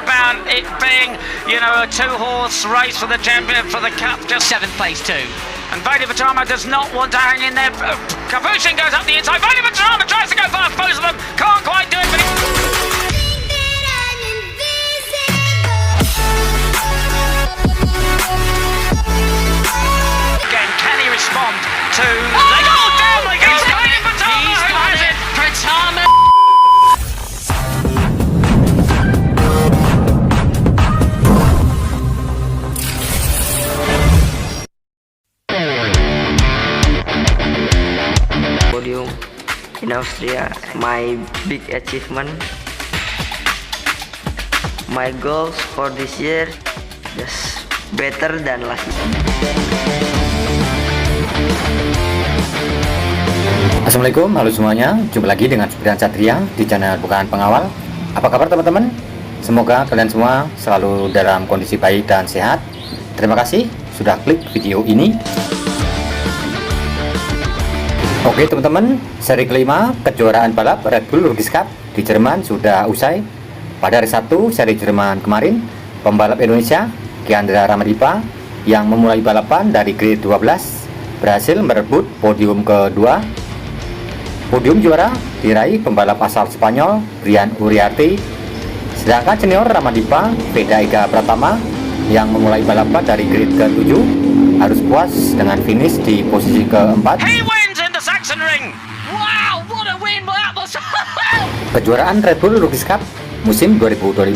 about it being, a two-horse race for the champion for the cup. Just 7th place too. And Vadi Vatama does not want to hang in there. Capuchin goes up the inside. Vadi Vatama tries to go past both of them. Can't quite do it, but again, can he respond to... They go down, they go Vadi Vatama. He's got it. Pratama. Podium in Austria, my big achievement. My goals for this year just better than last year. Assalamualaikum, halo semuanya. Jumpa lagi dengan Sepiran Satria di channel Bukan Pengawal. Apa kabar teman-teman? Semoga kalian semua selalu dalam kondisi baik dan sehat. Terima kasih sudah klik video ini. Oke teman-teman, seri kelima kejuaraan balap Red Bull Rookies Cup di Jerman sudah usai. Pada hari Sabtu seri Jerman kemarin, pembalap Indonesia Kiandra Ramadipa yang memulai balapan dari grade 12 berhasil merebut podium kedua. Podium juara diraih pembalap asal Spanyol Brian Uriarte. Sedangkan senior Ramadipa Veda Ega Pratama yang memulai balapan dari grade ke-7 harus puas dengan finish di posisi keempat. Saxon Ring. Wow, what a win by Atlas. Kejuaraan Red Bull Rookies Cup musim 2025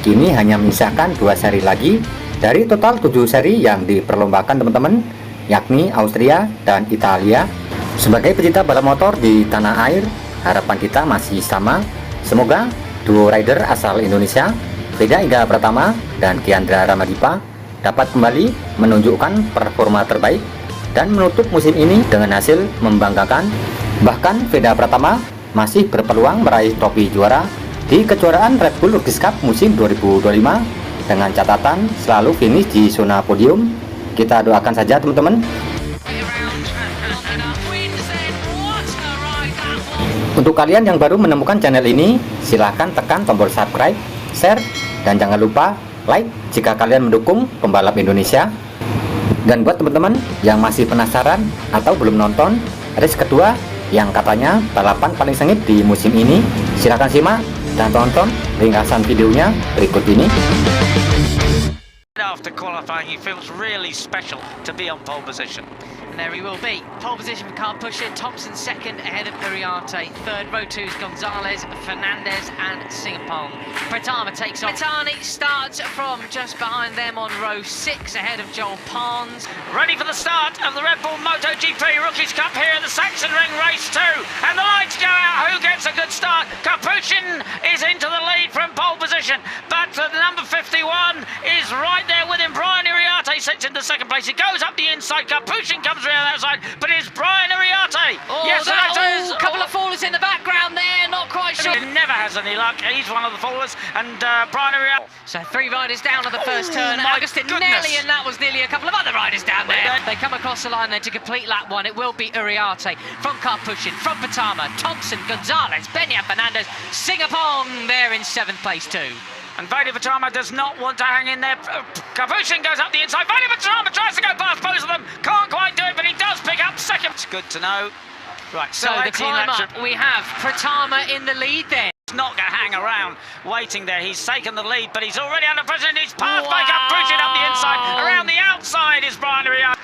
kini hanya menyisakan 2 seri lagi dari total 7 seri yang diperlombakan teman-teman, yakni Austria dan Italia. Sebagai pecinta balap motor di tanah air, harapan kita masih sama. Semoga duo rider asal Indonesia, Veda Ega Pratama dan Kiandra Ramadipa, dapat kembali menunjukkan performa terbaik dan menutup musim ini dengan hasil membanggakan. Bahkan Veda Pratama masih berpeluang meraih trofi juara di kejuaraan Red Bull Rookies Cup musim 2025 dengan catatan selalu finish di zona podium. Kita doakan saja teman-teman. Untuk kalian yang baru menemukan channel ini, silahkan tekan tombol subscribe, share, dan jangan lupa like jika kalian mendukung pembalap Indonesia. Dan buat teman-teman yang masih penasaran atau belum nonton race kedua yang katanya balapan paling sengit di musim ini, silahkan simak dan tonton ringkasan videonya berikut ini. After qualifying, he feels really special to be on pole position. And there he will be. Pole position for Capuchin. Thompson second ahead of Uriarte. Third, row 2's Gonzalez, Fernandez and Singapore. Pratama takes off. Mitani starts from just behind them on row 6 ahead of Joel Pons. Ready for the start of the Red Bull MotoGP Rookies Cup here at the Saxon Ring Race 2. And the lights go out. Who gets a good start? Capuchin is into the lead from pole position. But the number 51 is right there with him. Brian Uriarte sits in the second place. He goes up the inside. Capuchin comes around the outside, but it's Brian Uriarte. Oh, yes, that is. A couple of fallers in the background there, not quite sure. He never has any luck. He's one of the fallers, and Brian Uriarte. So 3 riders down on the first turn. Agustin Nelly, and that was nearly a couple of other riders down there. They come across the line then to complete lap 1. It will be Uriarte from Capuchin, from Pratama, Thompson, Gonzalez, Benyam Fernandez, Singapore there in 7th place too. And Vadi Vatama does not want to hang in there. Capuchin goes up the inside. Vadi Vatama tries to go past both of them. Can't quite do it, but he does pick up second. It's good to know. Right, so the climb up, we have Pratama in the lead then. He's not going to hang around waiting there. He's taken the lead, but he's already under pressure, and he's passed by Capuchin up the inside. Around the outside is Brian Uriarte.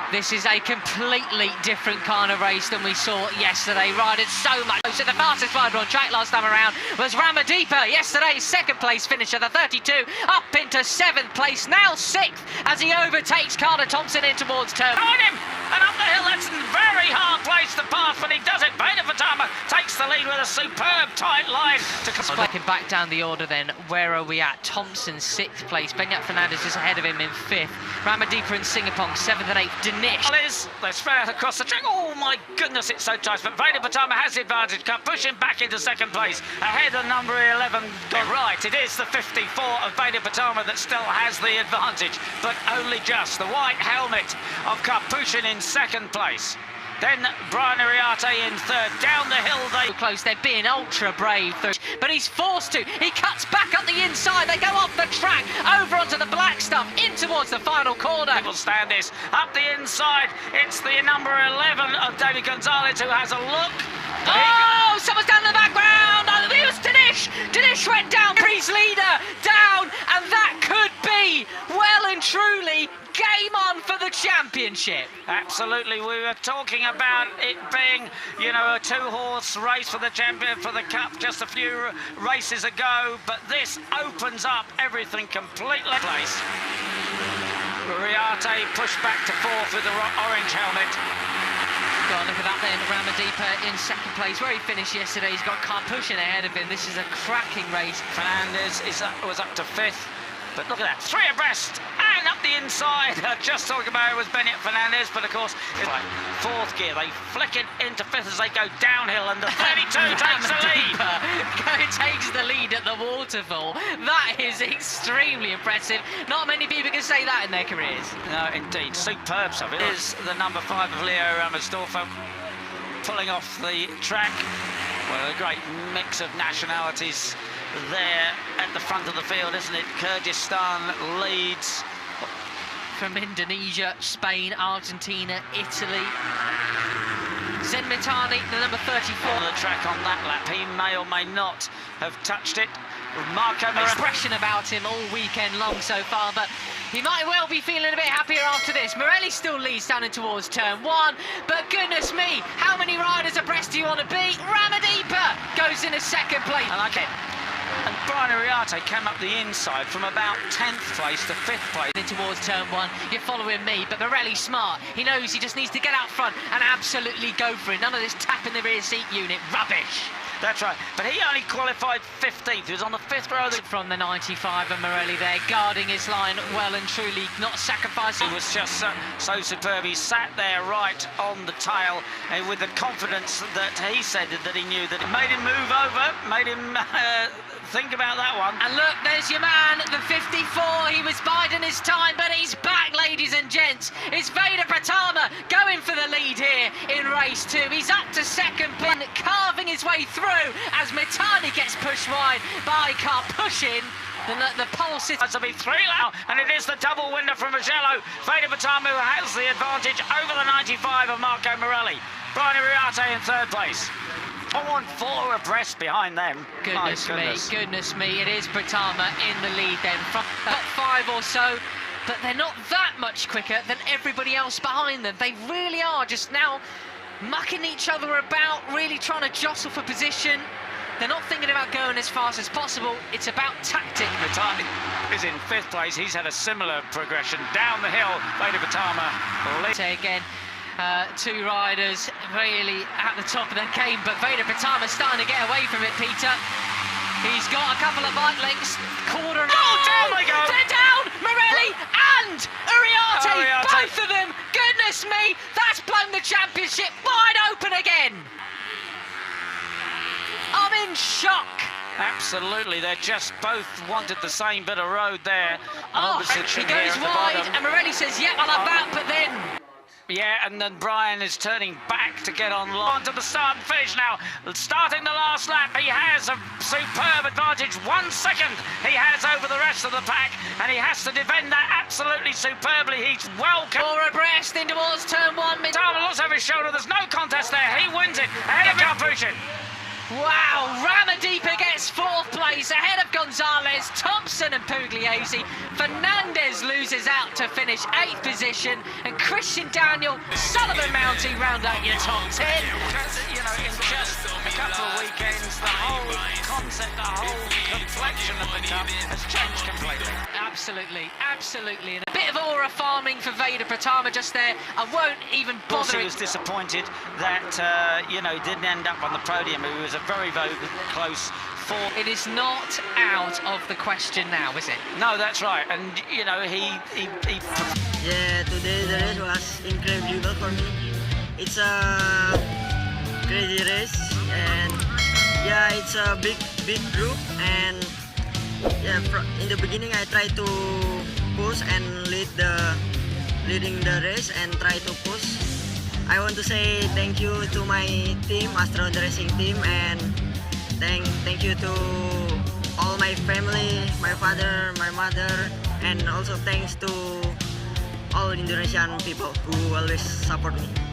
This is a completely different kind of race than we saw yesterday. Riders so much. So the fastest rider on track last time around was Ramadipa. Yesterday's second place finisher, the 32, up into 7th place, now 6th as he overtakes Carter Thompson in towards turn. Behind him and up the hill. That's a very hard place to pass, but he does it. Veda Vatama takes the lead with a superb tight line. Breaking back down the order then, where are we at? Thompson 6th place, Benyam Fernandez is ahead of him in 5th, Ramadipa and Singapore 7th and 8th. They're spread out across the track. Oh my goodness, it's so tight. But Veda Vatama has the advantage. Can push him back into second place. Ahead of number 11. Right, it is the 54 of Veda Vatama that still has the advantage, but only just. The white helmet of Capuchin in second place. Then Brian Ariarte in third. Down the hill they... Close, they're being ultra brave, but he's forced to. He cuts back up the inside. They go off the track, over onto the black stuff, in towards the final corner. Will stand this up the inside. It's the number 11 of David Gonzalez who has a look. Oh, someone's down in the background. Oh, it was Dinesh. Dinesh went down. Priest leader down, and that could be well and truly game on for the championship. Absolutely, we were talking about it being, you know, a two-horse race for the champion, for the cup just a few races ago, but this opens up everything completely. Ariarte pushed back to fourth with the orange helmet. God, look at that then, Ramadipa in second place, where he finished yesterday. He's got Karpushin ahead of him. This is a cracking race. Fernandez was up to fifth, but look at that, three abreast and up the inside. Just talking about it was Bennett Fernandez, but of course, it's like fourth gear. They flick it into fifth as they go downhill, and the 32 takes the lead. Takes the lead at the waterfall. That is extremely impressive. Not many people can say that in their careers. No, indeed, superb stuff. It is the number 5 of Leo Ramersdorfer pulling off the track. Well, a great mix of nationalities there at the front of the field, isn't it? Kyrgyzstan leads. From Indonesia, Spain, Argentina, Italy. Zenmitani, the number 34. On the track on that lap, he may or may not have touched it. Marco Expression about him all weekend long so far, but he might well be feeling a bit happier after this. Morelli still leads down in towards turn 1, but goodness me, how many riders abreast do you want to be? Ramadipa goes in a second place. I like it. And Brian Ariarte came up the inside from about 10th place to 5th place. In towards turn 1, you're following me, but Morelli's smart. He knows he just needs to get out front and absolutely go for it. None of this tap in the rear seat unit rubbish. That's right, but he only qualified 15th. He was on the 5th row. From the 95 of Morelli there, guarding his line well and truly, not sacrificing. He was just so superb. He sat there right on the tail with the confidence that he said that he knew that it made him move over, made him think about that one. And look, there's your man, the 54. He was biding his time, but he's back, ladies and gents. It's Vader Pratama going for the lead here in race 2. He's up to second place, carving his way through as Mitani gets pushed wide by Karpushin. The pulse is... Has to be 3 now, and it is the double winner from Mugello. Vader Pratama has the advantage over the 95 of Marco Morelli. Brian Ariarte in third place. 4 abreast behind them. Goodness me, it is Pratama in the lead then. From about 5 or so, but they're not that much quicker than everybody else behind them. They really are just now mucking each other about, really trying to jostle for position. They're not thinking about going as fast as possible. It's about tactic. Mitani is in 5th place. He's had a similar progression down the hill. Vader Pratama leads. Again. 2 riders really at the top of their game, but Vader Pratama's starting to get away from it, Peter. He's got a couple of bike lengths, quarter and... Oh, down they go! They're down! Morelli and Ariarte, both of them! Goodness me, that's blown the championship wide open again! I'm in shock! Absolutely, they just both wanted the same bit of road there. Oh, he goes wide, and Morelli says, yeah, I'll have that, but then... Yeah, and then Brian is turning back to get on to the start and finish now. Starting the last lap, he has a superb advantage. 1 second he has over the rest of the pack, and he has to defend that absolutely superbly. He's welcome. 4 abreast in towards turn 1. Mitama looks over his shoulder. There's no contest there. He wins it ahead of Karpushin. Wow, Ramadipa gets 4th place ahead of Gonzalez, Thompson and Pugliese. Fernandez loses out to finish 8th position, and Christian Daniel, Sullivan Mounty round out your top 10. You know, in just a couple of weekends, the whole concept, the whole complexion of the cup has changed completely. Absolutely. And a bit of aura farming for Vader Pratama just there. I won't even bother. He was disappointed that, you know, he didn't end up on the podium. He was a very close 4. It is not out of the question now, is it? No, that's right. And, you know, he... Yeah, today the race was incredible for me. It's a crazy race, and yeah, it's a big group, and yeah, in the beginning I tried to push and leading the race and try to push I want to say thank you to my team, Astro the Racing team, and thank you to all my family, my father, my mother, and also thanks to all Indonesian people who always support me.